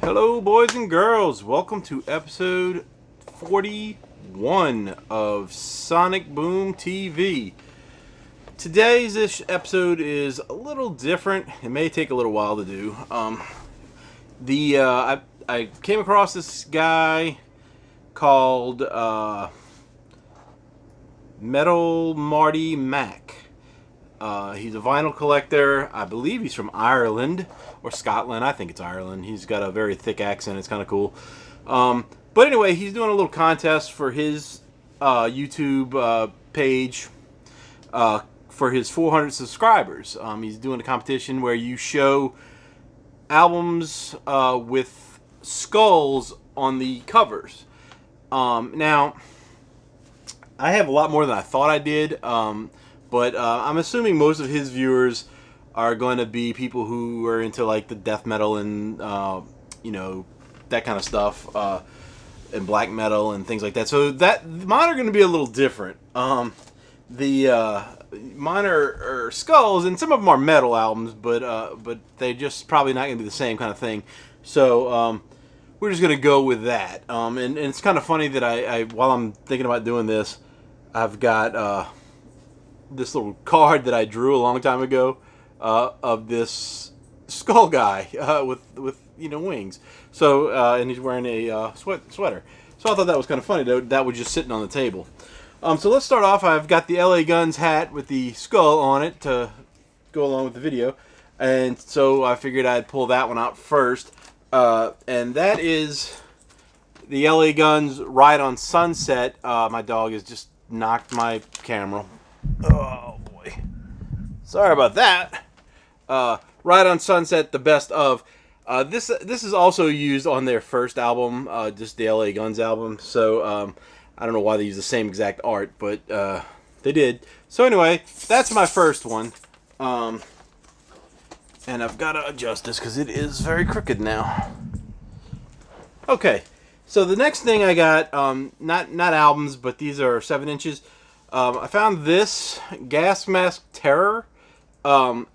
Hello, boys and girls. Welcome to episode 41 of Sonic Boom TV. Today's episode is a little different. It may take a little while to do. I came across this guy called Metal Marty Mac. He's a vinyl collector. I believe he's from Ireland or Scotland. I think it's Ireland. He's got a very thick accent. It's kind of cool. But anyway, he's doing a little contest for his YouTube page for his 400 subscribers. He's doing a competition where you show albums with skulls on the covers. Now, I have a lot more than I thought I did. But I'm assuming most of his viewers are going to be people who are into like the death metal and that kind of stuff, and black metal and things like that. So that mine are going to be a little different. Mine are skulls, and some of them are metal albums, but they're just probably not going to be the same kind of thing. So we're just going to go with that. And it's kind of funny that I while I'm thinking about doing this, I've got this little card that I drew a long time ago of this skull guy with wings. So and he's wearing a sweater. So I thought that was kind of funny. That was just sitting on the table. So let's start off. I've got the LA Guns hat with the skull on it to go along with the video, and so I figured I'd pull that one out first. And that is the LA Guns Ride on Sunset. My dog has just knocked my camera. Oh boy, sorry about that. Ride on Sunset, the best of. This is also used on their first album, just the LA Guns album. So I don't know why they use the same exact art, but they did. So anyway, that's my first one. And I've got to adjust this because it is very crooked now. Okay, so the next thing I got, not albums, but these are 7 inches. I found this Gas Mask Terror. I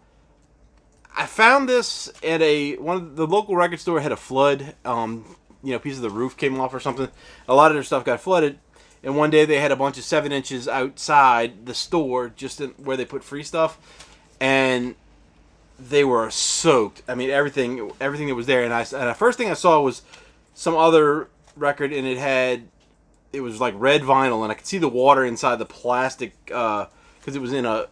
found this at one of the local record store had a flood. Piece of the roof came off or something. A lot of their stuff got flooded. And one day they had a bunch of 7 inches outside the store, just where they put free stuff, and they were soaked. I mean, everything that was there. And the first thing I saw was some other record, and it was like red vinyl, and I could see the water inside the plastic because it was in a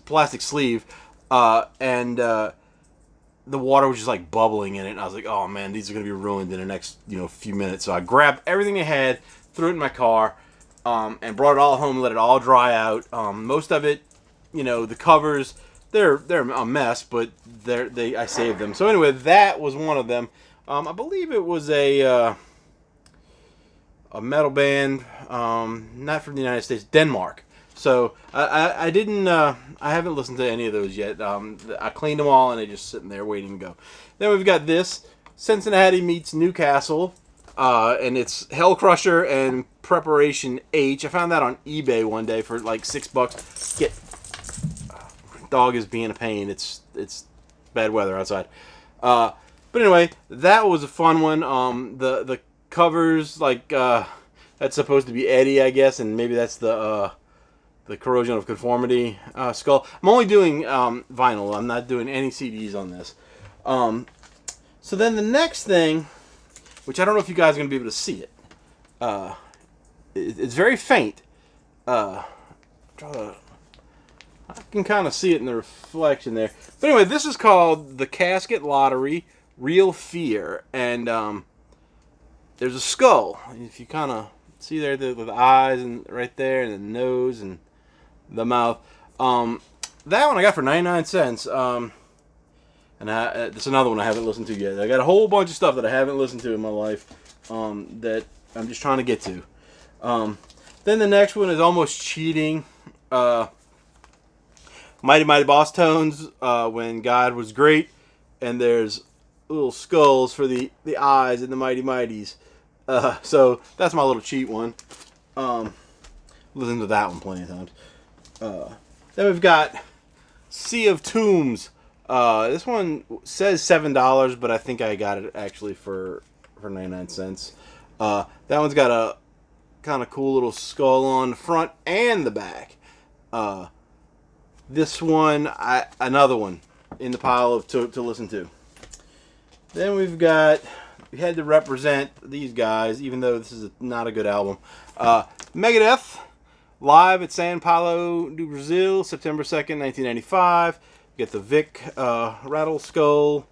plastic sleeve, and the water was just like bubbling in it. And I was like, "Oh man, these are gonna be ruined in the next few minutes." So I grabbed everything I had, threw it in my car, and brought it all home, let it all dry out. Most of it, the covers, they're a mess, but I saved them. So anyway, that was one of them. I believe it was a metal band, not from the United States, Denmark. So I haven't listened to any of those yet. I cleaned them all, and they're just sitting there waiting to go. Then we've got this Cincinnati meets Newcastle, and it's Hell Crusher and Preparation H. I found that on eBay one day for like $6. Dog is being a pain. It's bad weather outside. But anyway, that was a fun one. The covers, like that's supposed to be Eddie, I guess, and maybe that's the Corrosion of Conformity skull. I'm only doing vinyl. I'm not doing any CDs on this. So then the next thing, which I don't know if you guys are going to be able to see it. It's very faint. I can kind of see it in the reflection there. But anyway, this is called the Casket Lottery Real Fear, and there's a skull. If you kind of see there with the eyes and right there, and the nose and the mouth. That one I got for 99 cents. And that's another one I haven't listened to yet. I got a whole bunch of stuff that I haven't listened to in my life that I'm just trying to get to. Then the next one is Almost Cheating. Mighty Mighty Boss Tones, When God Was Great. And there's little skulls for the eyes and the Mighty Mighties. So that's my little cheat one. Listened to that one plenty of times. Then we've got Sea of Tombs, This one says $7, but I think I got it actually for 99 cents. That one's got a kind of cool little skull on the front and the back. This one, another one in the pile of to listen to. Then we had to represent these guys, even though this is not a good album. Megadeth, live at Sao Paulo do Brazil, September 2nd, 1995. You get the Vic Rattle Skull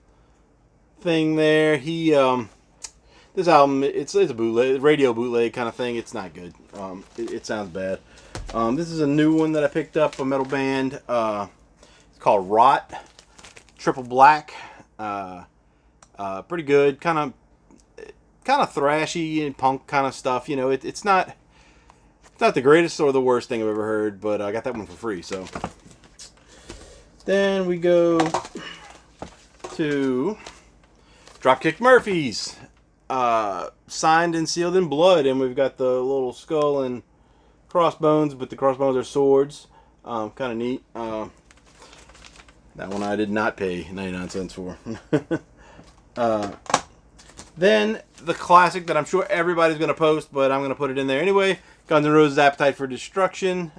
thing there. This album, it's a bootleg, radio bootleg kind of thing. It's not good. It sounds bad. This is a new one that I picked up, a metal band. It's called Rot, Triple Black. Pretty good, kind of thrashy and punk kind of stuff. You know, it's not the greatest or the worst thing I've ever heard, but I got that one for free. So then we go to Dropkick Murphys, signed and sealed in blood, and we've got the little skull and crossbones, but the crossbones are swords. Kind of neat. That one I did not pay 99 cents for. Then the classic that I'm sure everybody's going to post, but I'm going to put it in there anyway. Guns N' Roses' Appetite for Destruction.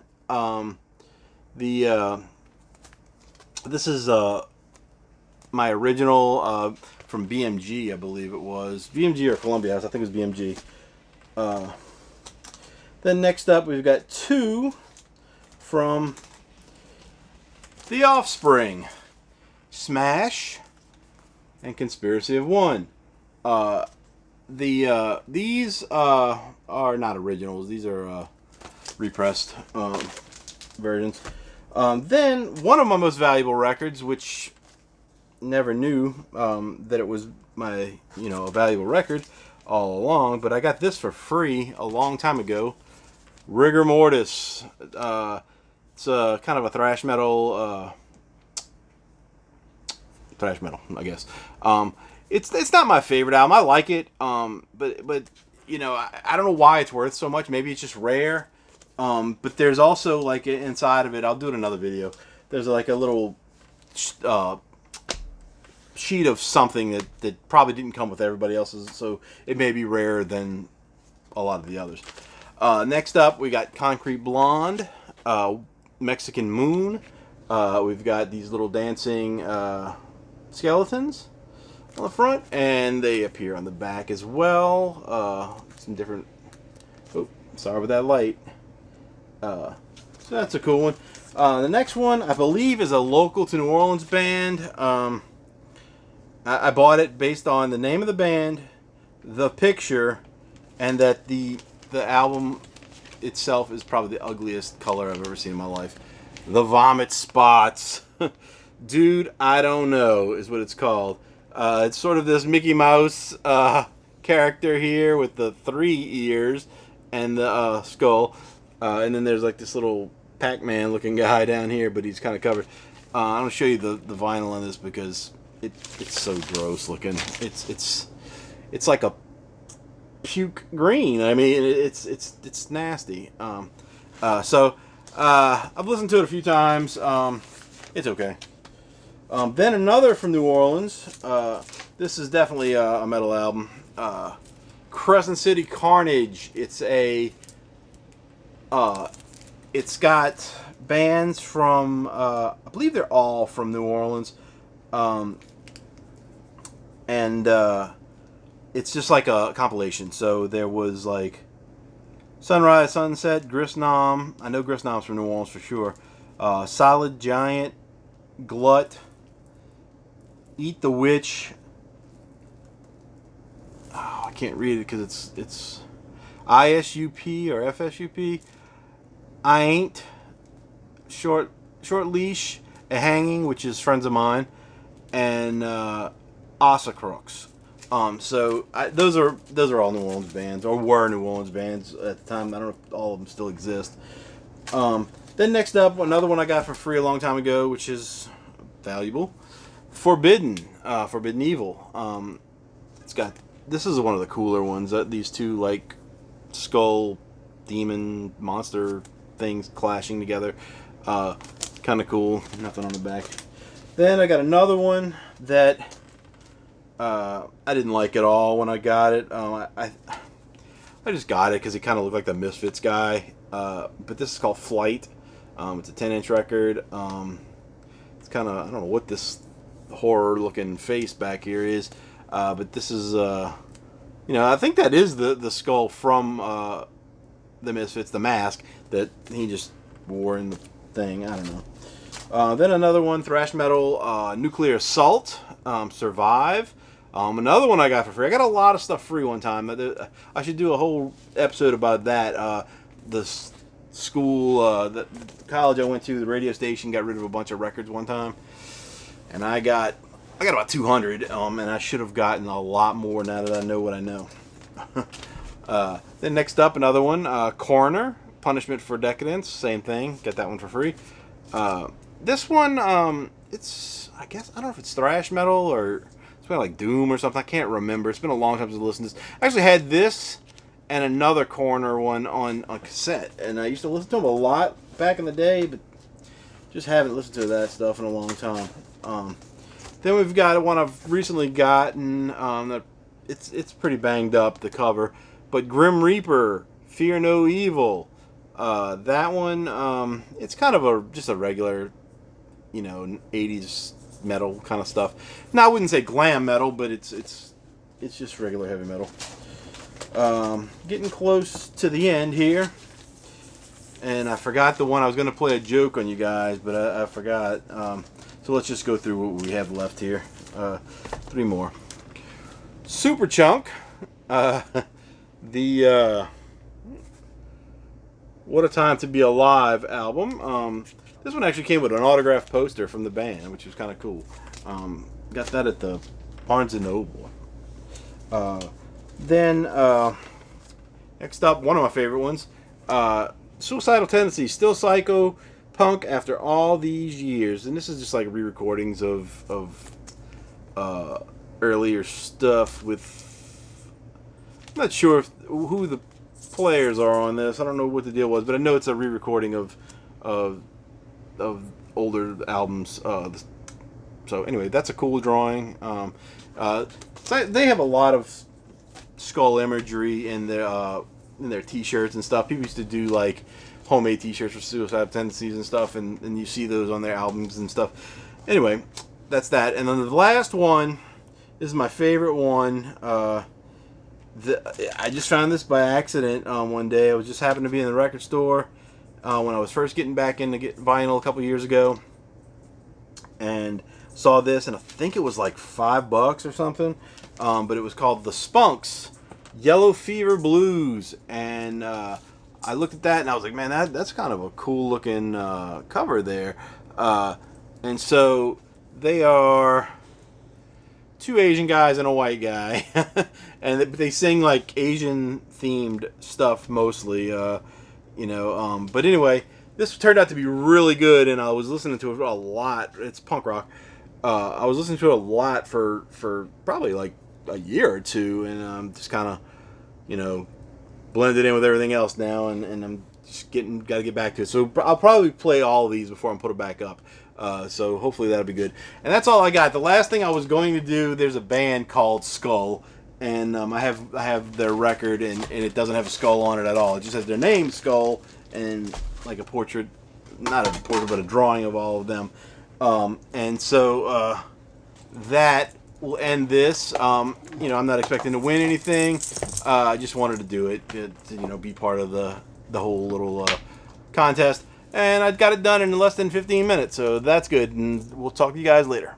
This is my original from BMG, I believe it was. BMG or Columbia House, I think it was BMG. Then next up, we've got two from The Offspring. Smash and Conspiracy of One. These are not originals. These are repressed versions. Then one of my most valuable records, which never knew that it was my a valuable record all along, but I got this for free a long time ago. Rigor Mortis. It's kind of a thrash metal. I guess. It's not my favorite album. I like it, but I don't know why it's worth so much. Maybe it's just rare. But there's also like inside of it. I'll do it in another video. There's like a little sheet of something that probably didn't come with everybody else's, so it may be rarer than a lot of the others. Next up, we got Concrete Blonde, Mexican Moon. We've got these little dancing skeletons on the front, and they appear on the back as well. Some different. Oh, sorry about that light. So that's a cool one. The next one, I believe, is a local to New Orleans band. I bought it based on the name of the band, the picture, and that the album itself is probably the ugliest color I've ever seen in my life. The Vomit Spots. Dude, I don't know is what it's called. It's sort of this Mickey Mouse character here with the 3 ears and the skull. And then there's like this little Pac-Man looking guy down here, but he's kind of covered. I'm going to show you the vinyl on this because it's so gross looking. It's like a puke green. I mean, it's nasty. So I've listened to it a few times. It's okay. Then another from New Orleans. This is definitely a metal album. Crescent City Carnage. It's got bands from I believe they're all from New Orleans. And it's just like a compilation. So there was like Sunrise, Sunset, Gristnom. I know Gristnom's from New Orleans for sure. Solid Giant, Glut, Eat the Witch. Oh, I can't read it because it's ISUP or FSUP. I Ain't, Short Leash, A Hanging, which is Friends of Mine, and Ossacrooks. So those are all New Orleans bands, or were New Orleans bands at the time. I don't know if all of them still exist. Then next up, another one I got for free a long time ago, which is valuable. Forbidden Evil. This is one of the cooler ones. These two like skull demon monster things clashing together. Kind of cool. Nothing on the back. Then I got another one that I didn't like at all when I got it. I just got it because it kind of looked like the Misfits guy. But this is called Flight. It's a 10-inch record. It's kind of, I don't know what this horror-looking face back here is. But this is, I think that is the skull from the Misfits, the mask that he just wore in the thing. I don't know. Then another one, thrash metal, Nuclear Assault, Survive. Another one I got for free. I got a lot of stuff free one time. I should do a whole episode about that. The school, the college I went to, the radio station got rid of a bunch of records one time, and I got about 200. And I should have gotten a lot more now that I know what I know. Then next up, another one, Coroner, Punishment for Decadence. Same thing. Get that one for free. This one, it's, I guess, I don't know if it's thrash metal or it's kind of like doom or something. I can't remember. It's been a long time since I listened to this. I actually had this and another Coroner one on cassette, and I used to listen to them a lot back in the day, but just haven't listened to that stuff in a long time. Then we've got one I've recently gotten. That it's pretty banged up, the cover, but Grim Reaper, Fear No Evil. That one, it's kind of just a regular, 80s metal kind of stuff. Now I wouldn't say glam metal, but it's just regular heavy metal. Getting close to the end here, and I forgot the one I was going to play a joke on you guys, but I forgot. So let's just go through what we have left here. 3 more. Superchunk, the What a Time to Be Alive album. This one actually came with an autographed poster from the band, which was kind of cool. Got that at the Barnes & Noble. Then, next up, one of my favorite ones, Suicidal Tendencies, Still Psycho Punk After All These Years. And this is just like re-recordings of earlier stuff with, I'm not sure who the players are on this. I don't know what the deal was, but I know it's a re-recording of older albums. So anyway, that's a cool drawing. So they have a lot of skull imagery in their t-shirts and stuff. People used to do like homemade t-shirts for Suicidal Tendencies and stuff, and you see those on their albums and stuff. Anyway, that's that. And then the last one, this is my favorite one. I just found this by accident one day. I was just happened to be in the record store when I was first getting back into vinyl a couple years ago, and saw this, and I think it was like $5 or something. But it was called The Spunks Yellow Fever Blues, and I looked at that and I was like, man, that's kind of a cool looking cover there. And so they are 2 Asian guys and a white guy, and they sing like Asian themed stuff mostly, but anyway, this turned out to be really good, and I was listening to it a lot. It's punk rock. I was listening to it a lot for probably like a year or two, and just kind of, blended in with everything else now, and I'm just got to get back to it. So I'll probably play all of these before I put it back up. So hopefully that'll be good. And that's all I got. The last thing I was going to do, there's a band called Skull, and I have their record, and it doesn't have a skull on it at all. It just has their name, Skull, and like a portrait, not a portrait, but a drawing of all of them. And so that will end this. I'm not expecting to win anything. I just wanted to do it to be part of the whole little contest. And I got it done in less than 15 minutes, so that's good. And we'll talk to you guys later.